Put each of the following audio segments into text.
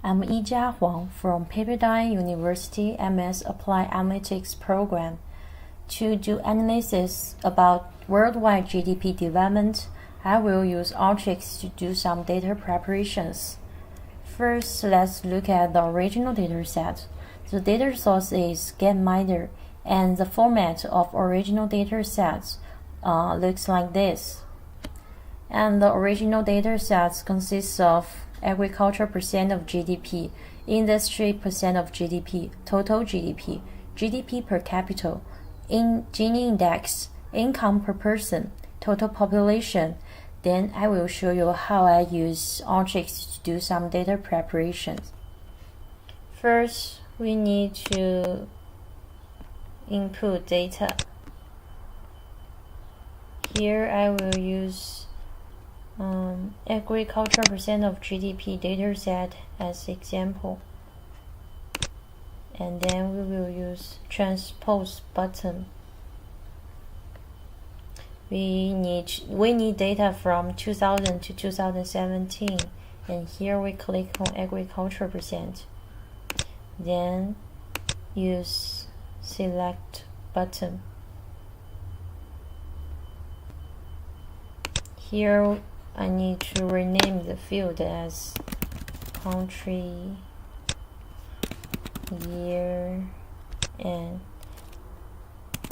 I'm Yijia Huang from Pepperdine University MS Applied Analytics program. To do analysis about worldwide GDP development, I will use Alteryx to do some data preparations. First, let's look at the original dataset. The data source is getMiner, and the format of original datasets looks like this. And the original dataset consists of agriculture percent of GDP, industry percent of GDP, total GDP, GDP per capita, Gini index, income per person, total population. Then I will show you how I use Alteryx to do some data preparations. First, we need to input data. Here I will use agriculture percent of GDP dataset as example, and then we will use transpose button. We need data from 2000 to 2017, and here we click on agriculture percent, then use select button. Here I need to rename the field as country, year, and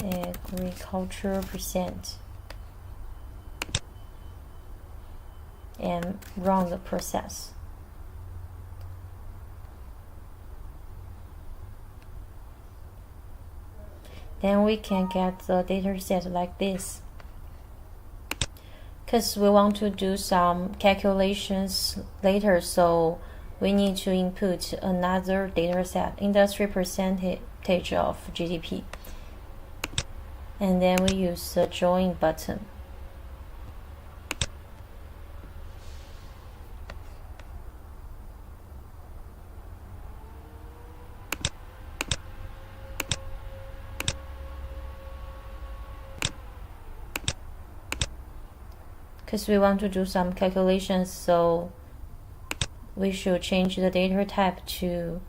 agriculture percent, and run the process. Then we can get the data set like this. Because we want to do some calculations later, so we need to input another data set, industry percentage of GDP. And then we use the join button. Because we want to do some calculations, so we should change the data type to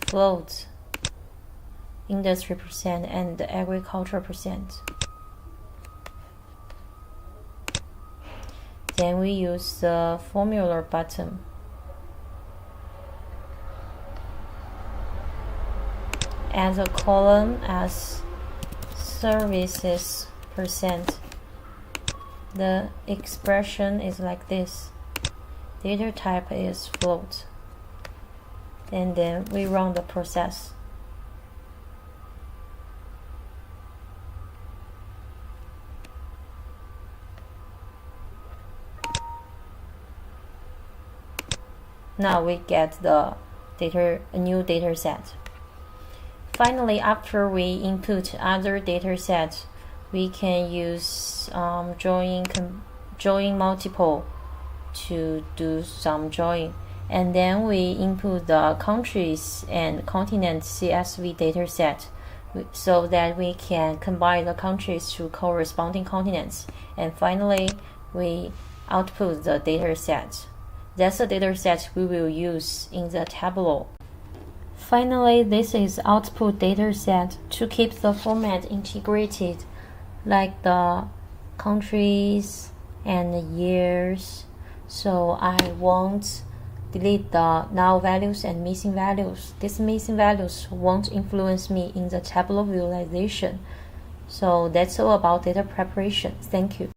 float, industry percent, and agriculture percent. Then we use the formula button. Add a column as services percent. The expression is like this. Data type is float. And then we run the process. Now we get the new data set. Finally, after we input other data sets, we can use join multiple to do some join, and then we input the countries and continents CSV dataset so that we can combine the countries to corresponding continents, and finally we output the dataset. That's the dataset we will use in the Tableau. Finally, this is output dataset to keep the format integrated, like the countries and the years, so I won't delete the null values and missing values. These missing values won't influence me in the Tableau visualization. So that's all about data preparation. Thank you.